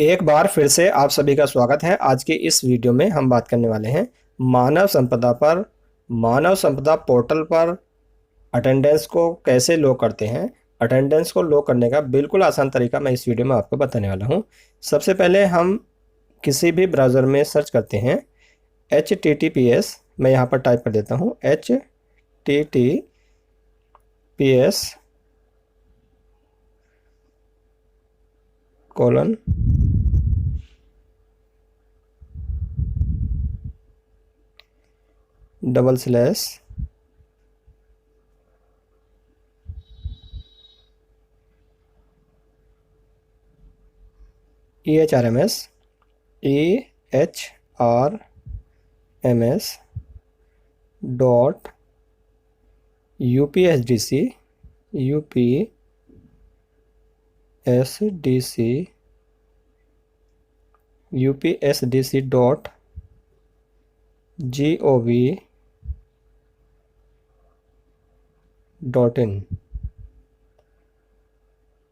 एक बार फिर से आप सभी का स्वागत है। आज के इस वीडियो में हम बात करने वाले हैं मानव संपदा पर। मानव संपदा पोर्टल पर अटेंडेंस को कैसे लो करते हैं। अटेंडेंस को लो करने का बिल्कुल आसान तरीका मैं इस वीडियो में आपको बताने वाला हूं। सबसे पहले हम किसी भी ब्राउज़र में सर्च करते हैं HTTPS। मैं यहाँ पर टाइप कर देता हूँ HTTPS colon double slash EHRMS dot UPSDC dot gov.in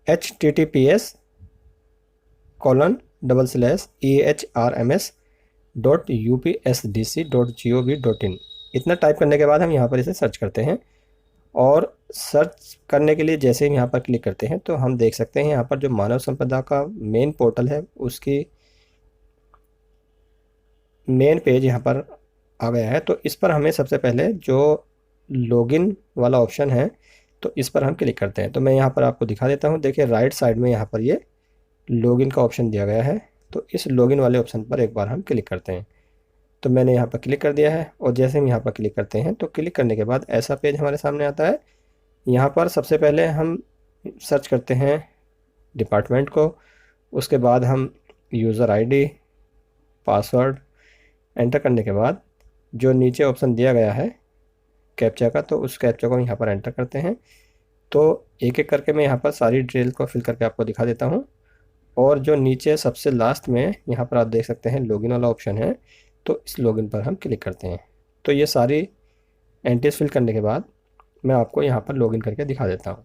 https://ehrms.upsdc.gov.in। इतना टाइप करने के बाद हम यहाँ पर इसे सर्च करते हैं और सर्च करने के लिए जैसे ही यहाँ पर क्लिक करते हैं तो हम देख सकते हैं यहाँ पर जो मानव संपदा का मेन पोर्टल है उसकी मेन पेज यहाँ पर आ गया है। तो इस पर हमें सबसे पहले जो लॉगिन वाला ऑप्शन है तो इस पर हम क्लिक करते हैं। तो मैं यहाँ पर आपको दिखा देता हूँ। देखिए राइट साइड में यहाँ पर ये लॉगिन का ऑप्शन दिया गया है। तो इस लॉगिन वाले ऑप्शन पर एक बार हम क्लिक करते हैं। तो मैंने यहाँ पर क्लिक कर दिया है और जैसे हम यहाँ पर क्लिक करते हैं तो क्लिक करने के बाद ऐसा पेज हमारे सामने आता है। यहाँ पर सबसे पहले हम सर्च करते हैं डिपार्टमेंट को। उसके बाद हम यूज़र ID पासवर्ड एंटर करने के बाद जो नीचे ऑप्शन दिया गया है कैप्चा का, तो उस कैप्चा को यहाँ पर एंटर करते हैं। तो एक एक करके मैं यहाँ पर सारी डिटेल को फिल करके आपको दिखा देता हूँ। और जो नीचे सबसे लास्ट में यहाँ पर आप देख सकते हैं लॉगिन वाला ऑप्शन है, तो इस लॉगिन पर हम क्लिक करते हैं। तो ये सारी एंट्रीज फिल करने के बाद मैं आपको यहाँ पर लॉगिन करके दिखा देता हूँ।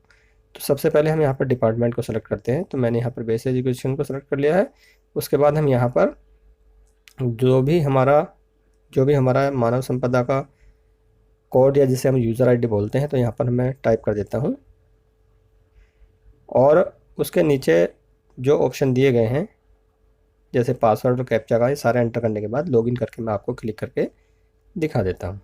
तो सबसे पहले हम यहाँ पर डिपार्टमेंट को सेलेक्ट करते हैं। तो मैंने यहाँ पर बेसिक एजुकेशन को सेलेक्ट कर लिया है। उसके बाद हम यहाँ पर जो भी हमारा मानव संपदा का कोड या जिसे हम यूज़र ID बोलते हैं तो यहाँ पर मैं टाइप कर देता हूँ। और उसके नीचे जो ऑप्शन दिए गए हैं जैसे पासवर्ड और कैप्चा का, ये सारे एंटर करने के बाद लॉगिन करके मैं आपको क्लिक करके दिखा देता हूँ।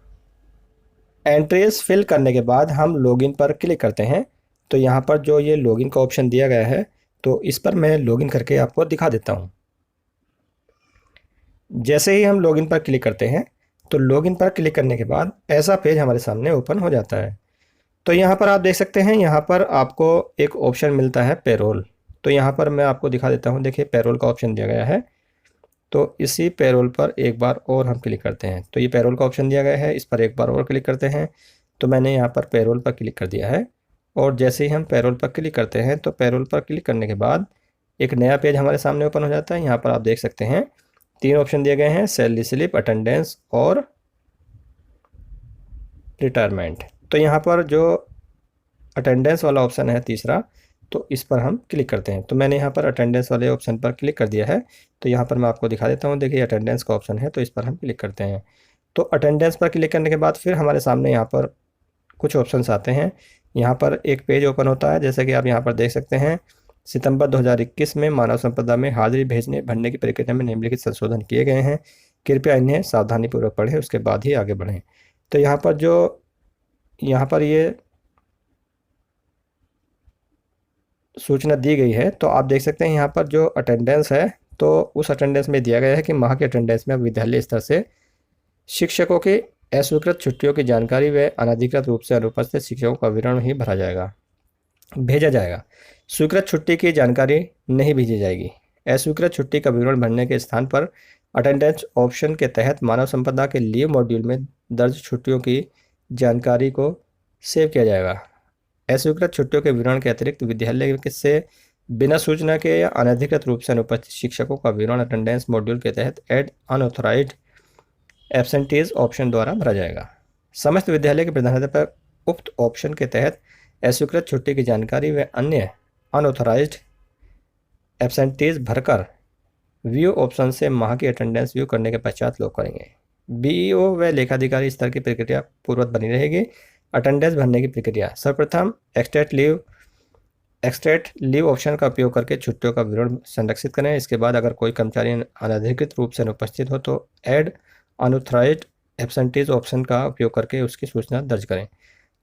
एंट्रीज फिल करने के बाद हम लॉगिन पर क्लिक करते हैं। तो यहाँ पर जो ये लॉगिन का ऑप्शन दिया गया है तो इस पर मैं लॉगिन करके आपको दिखा देता हूँ। जैसे ही हम लॉगिन पर क्लिक करते हैं तो लॉगिन पर क्लिक करने के बाद ऐसा पेज हमारे सामने ओपन हो जाता है। तो यहाँ पर आप देख सकते हैं यहाँ पर आपको एक ऑप्शन मिलता है पेरोल। तो यहाँ पर मैं आपको दिखा देता हूँ। देखिए पेरोल का ऑप्शन दिया गया है। तो इसी पेरोल पर एक बार और हम क्लिक करते हैं। तो ये पेरोल का ऑप्शन दिया गया है, इस पर एक बार और क्लिक करते हैं। तो मैंने यहाँ पर पेरोल पर क्लिक कर दिया है। और जैसे ही हम पेरोल पर क्लिक करते हैं तो पेरोल पर क्लिक करने के बाद एक नया पेज हमारे सामने ओपन हो जाता है। यहाँ पर आप देख सकते हैं 3 ऑप्शन दिए गए हैं, सैलरी स्लिप, अटेंडेंस और रिटायरमेंट। तो यहाँ पर जो अटेंडेंस वाला ऑप्शन है तीसरा, तो इस पर हम क्लिक करते हैं। तो मैंने यहाँ पर अटेंडेंस वाले ऑप्शन पर क्लिक कर दिया है। तो यहाँ पर मैं आपको दिखा देता हूँ। देखिए अटेंडेंस का ऑप्शन है, तो इस पर हम क्लिक करते हैं। तो अटेंडेंस पर क्लिक करने के बाद फिर हमारे सामने यहाँ पर कुछ ऑप्शंस आते हैं। यहाँ पर एक पेज ओपन होता है, जैसे कि आप यहाँ पर देख सकते हैं। सितंबर 2021 में मानव संपदा में हाजिरी भरने की प्रक्रिया में निम्नलिखित संशोधन किए गए हैं। कृपया इन्हें सावधानीपूर्वक पढ़ें, उसके बाद ही आगे बढ़ें। तो यहाँ पर ये सूचना दी गई है। तो आप देख सकते हैं यहाँ पर जो अटेंडेंस है तो उस अटेंडेंस में दिया गया है कि माह के अटेंडेंस में विद्यालय स्तर से शिक्षकों की अस्वीकृत छुट्टियों की जानकारी व अनधिकृत रूप से अनुपस्थित शिक्षकों का विवरण ही भेजा जाएगा। स्वीकृत छुट्टी की जानकारी नहीं भेजी जाएगी। अस्वीकृत छुट्टी का विवरण भरने के स्थान पर अटेंडेंस ऑप्शन के तहत मानव संपदा के लीव मॉड्यूल में दर्ज छुट्टियों की जानकारी को सेव किया जाएगा। अस्वीकृत छुट्टियों के विवरण के अतिरिक्त विद्यालय से बिना सूचना के या अनधिकृत रूप से अनुपस्थित शिक्षकों का विवरण अटेंडेंस मॉड्यूल के तहत एड अनऑथराइज्ड एब्सेंटीज ऑप्शन द्वारा भरा जाएगा। समस्त विद्यालय के प्रधानाध्यापक उक्त ऑप्शन के तहत अस्वीकृत छुट्टी की जानकारी व अन्य अनऑथराइज्ड एब्सेंटीज भरकर व्यू ऑप्शन से माह की अटेंडेंस व्यू करने के पश्चात लॉक करेंगे। बीईओ व लेखाधिकारी स्तर की प्रक्रिया पूर्ववत बनी रहेगी। अटेंडेंस भरने की प्रक्रिया, सर्वप्रथम एक्सटेट लीव ऑप्शन का उपयोग करके छुट्टियों का विवरण संरक्षित करें। इसके बाद अगर कोई कर्मचारी अनधिकृत रूप से अनुपस्थित हो तो ऐड अनऑथराइज्ड एब्सेंटीज ऑप्शन का उपयोग करके उसकी सूचना दर्ज करें।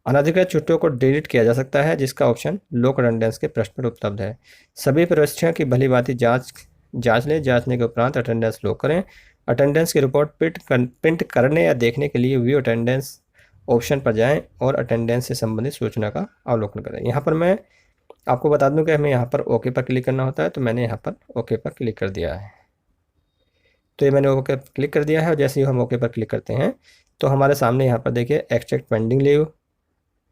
अनधिकृत छुट्टियों को डिलीट किया जा सकता है, जिसका ऑप्शन लॉक अटेंडेंस के पृष्ठ पर उपलब्ध है। सभी प्रविष्टियों की भली भांति जांचने के उपरांत अटेंडेंस लॉक करें। अटेंडेंस की रिपोर्ट प्रिंट करने या देखने के लिए व्यू अटेंडेंस ऑप्शन पर जाएं और अटेंडेंस से संबंधित सूचना का अवलोकन करें। यहाँ पर मैं आपको बता दूं कि हमें यहाँ पर ओके पर क्लिक करना होता है, तो मैंने यहाँ पर ओके पर क्लिक कर दिया है। तो ये मैंने ओके पर क्लिक कर दिया है और जैसे ही हम ओके पर क्लिक करते हैं तो हमारे सामने यहाँ पर देखिए extract pending leave,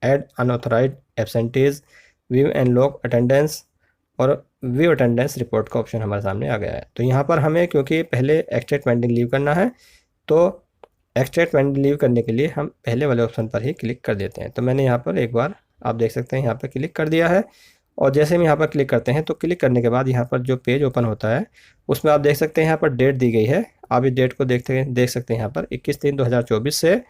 add unauthorised absentees, view and lock attendance और व्यू अटेंडेंस रिपोर्ट का ऑप्शन हमारे सामने आ गया है। तो यहाँ पर हमें क्योंकि पहले एक्सट्रैक्ट पेंडिंग लीव करना है, तो एक्सट्रैक्ट पेंडिंग लीव करने के लिए हम पहले वाले ऑप्शन पर ही क्लिक कर देते हैं। तो मैंने यहाँ पर एक बार आप देख सकते हैं यहाँ पर क्लिक कर दिया है और जैसे हम यहाँ पर क्लिक करते हैं तो क्लिक करने के बाद यहाँ पर जो पेज ओपन होता है उसमें आप देख सकते हैं यहाँ पर डेट दी गई है। आप इस डेट को देख सकते हैं यहाँ पर 21/3/2024 से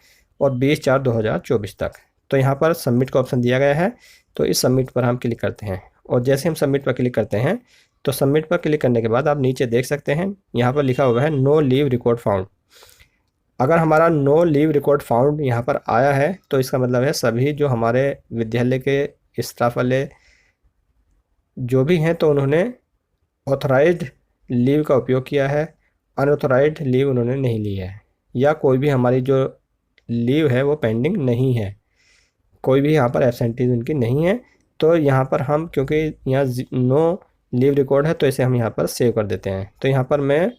और 20/4/2024 तक। तो यहाँ पर सबमिट का ऑप्शन दिया गया है, तो इस सबमिट पर हम क्लिक करते हैं और जैसे हम सबमिट पर क्लिक करते हैं तो सबमिट पर क्लिक करने के बाद आप नीचे देख सकते हैं यहाँ पर लिखा हुआ है नो लीव रिकॉर्ड फाउंड। अगर हमारा नो लीव रिकॉर्ड फाउंड यहाँ पर आया है तो इसका मतलब है सभी जो हमारे विद्यालय के स्टाफ वाले जो भी हैं तो उन्होंने ऑथराइज्ड लीव का उपयोग किया है, अनऑथराइज्ड लीव उन्होंने नहीं ली है, या कोई भी हमारी जो लीव है वो पेंडिंग नहीं है, कोई भी यहाँ पर एब्सेंटीज उनकी नहीं है। तो यहाँ पर हम क्योंकि यहाँ नो लीव रिकॉर्ड है तो इसे हम यहाँ पर सेव कर देते हैं। तो यहाँ पर मैं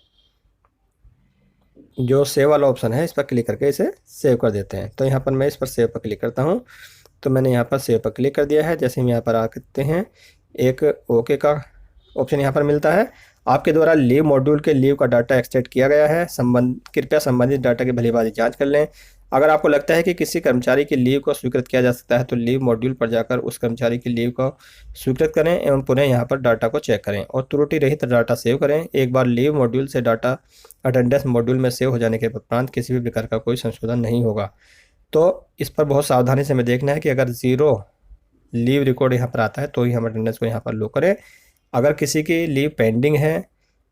जो सेव वाला ऑप्शन है इस पर क्लिक करके इसे सेव कर देते हैं। तो यहाँ पर मैं इस पर सेव पर क्लिक करता हूँ, तो मैंने यहाँ पर सेव पर क्लिक कर दिया है। जैसे हम यहाँ पर आते हैं एक ओके का ऑप्शन यहाँ पर मिलता है। आपके द्वारा लीव मॉड्यूल के लीव का डाटा एक्सट्रैक्ट किया गया है, कृपया संबंधित डाटा की भलीभांति जांच कर लें। अगर आपको लगता है कि किसी कर्मचारी की लीव को स्वीकृत किया जा सकता है तो लीव मॉड्यूल पर जाकर उस कर्मचारी की लीव को स्वीकृत करें एवं पुनः यहाँ पर डाटा को चेक करें और त्रुटि रहित डाटा सेव करें। एक बार लीव मॉड्यूल से डाटा अटेंडेंस मॉड्यूल में सेव हो जाने के उपरांत किसी भी प्रकार का कोई संशोधन नहीं होगा। तो इस पर बहुत सावधानी से हमें देखना है कि अगर ज़ीरो लीव रिकॉर्ड यहाँ पर आता है तो ही हम अटेंडेंस को यहाँ पर लो करें। अगर किसी की लीव पेंडिंग है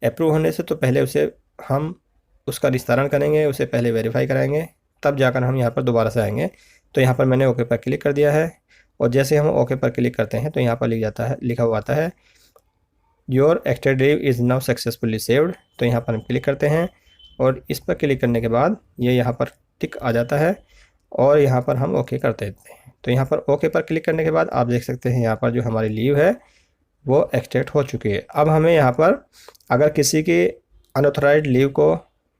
अप्रूव होने से तो पहले उसे हम उसका निस्तारण करेंगे, उसे पहले वेरीफाई कराएंगे, तब जाकर हम यहाँ पर दोबारा से आएंगे। तो यहाँ पर मैंने ओके पर क्लिक कर दिया है और जैसे हम ओके पर क्लिक करते हैं तो यहाँ पर लिखा हुआ आता है your extend leave is now successfully saved. तो यहाँ पर हम क्लिक करते हैं और इस पर क्लिक करने के बाद ये यहाँ पर टिक आ जाता है और यहाँ पर हम ओके कर देते हैं। तो यहाँ पर ओके पर क्लिक करने के बाद आप देख सकते हैं यहाँ पर जो हमारी लीव है वो एक्सट्रैक्ट हो चुकी है। अब हमें यहाँ पर अगर किसी की अनऑथराइज्ड लीव को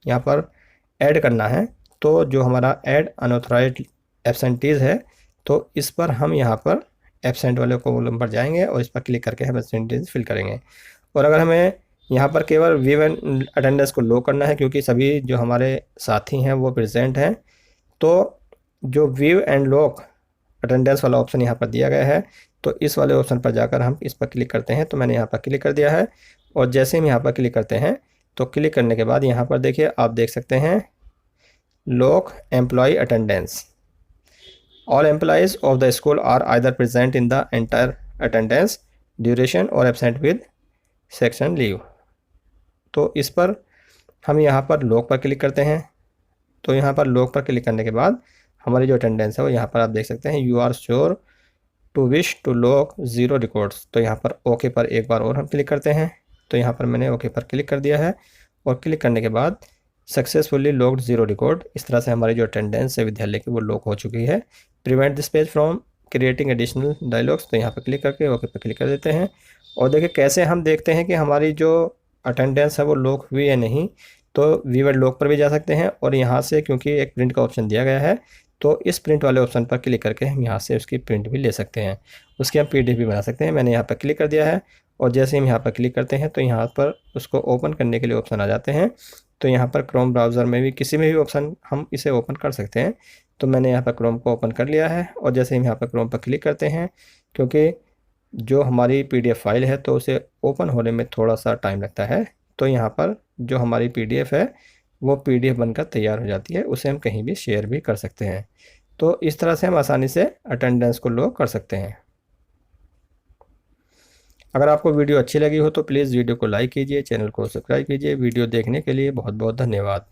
यहाँ पर ऐड करना है तो जो हमारा ऐड अनऑथराइज्ड एब्सेंटीज है तो इस पर हम यहाँ पर एब्सेंट वाले कॉलम पर जाएंगे और इस पर क्लिक करके हम एब्सेंटीज फिल करेंगे। और अगर हमें यहाँ पर केवल व्यू एंड अटेंडेंस को लो करना है क्योंकि सभी जो हमारे साथी हैं वो प्रेजेंट हैं, तो जो व्यू एंड लॉक अटेंडेंस वाला ऑप्शन यहाँ पर दिया गया है तो इस वाले ऑप्शन पर जाकर हम इस पर क्लिक करते हैं। तो मैंने यहाँ पर क्लिक कर दिया है और जैसे हम यहाँ पर क्लिक करते हैं तो क्लिक करने के बाद यहाँ पर देखिए आप देख सकते हैं lock employ attendance, all employees of the school are either present in the entire attendance duration और एब्सेंट विद सेक्शन लीव। तो इस पर हम यहाँ पर लॉक पर क्लिक करते हैं। तो यहाँ पर लॉक पर क्लिक करने के बाद हमारी जो अटेंडेंस है वो यहाँ पर आप देख सकते हैं you are sure to wish to lock zero records. तो यहाँ पर ओके पर एक बार और हम क्लिक करते हैं। तो यहाँ पर मैंने ओके पर क्लिक कर दिया है और क्लिक करने के बाद सक्सेसफुली लॉक्ड ज़ीरो रिकॉर्ड। इस तरह से हमारी जो अटेंडेंस है विद्यालय की वो लॉक हो चुकी है। Prevent this page from creating additional dialogues. तो यहाँ पर क्लिक करके ओके पर क्लिक कर देते हैं और देखिए कैसे हम देखते हैं कि हमारी जो अटेंडेंस है वो लॉक हुई है नहीं। तो व्यूअर लॉक पर भी जा सकते हैं और यहाँ से क्योंकि एक प्रिंट का ऑप्शन दिया गया है तो इस प्रिंट वाले ऑप्शन पर क्लिक करके हम यहाँ से उसकी प्रिंट भी ले सकते हैं, उसकी हम PDF भी बना सकते हैं। मैंने यहाँ पर क्लिक कर दिया है और जैसे हम यहाँ पर क्लिक करते हैं तो यहाँ पर उसको ओपन करने के लिए ऑप्शन आ जाते हैं। तो यहाँ पर क्रोम ब्राउज़र में भी किसी में भी ऑप्शन हम इसे ओपन कर सकते हैं। तो मैंने यहाँ पर क्रोम को ओपन कर लिया है और जैसे हम यहाँ पर क्रोम पर क्लिक करते हैं क्योंकि जो हमारी PDF फाइल है तो उसे ओपन होने में थोड़ा सा टाइम लगता है तो यहाँ पर जो हमारी पीडीएफ है वो पीडीएफ बनकर तैयार हो जाती है, उसे हम कहीं भी शेयर भी कर सकते हैं। तो इस तरह से हम आसानी से अटेंडेंस को लो कर सकते हैं। अगर आपको वीडियो अच्छी लगी हो तो प्लीज़ वीडियो को लाइक कीजिए, चैनल को सब्सक्राइब कीजिए। वीडियो देखने के लिए बहुत बहुत धन्यवाद।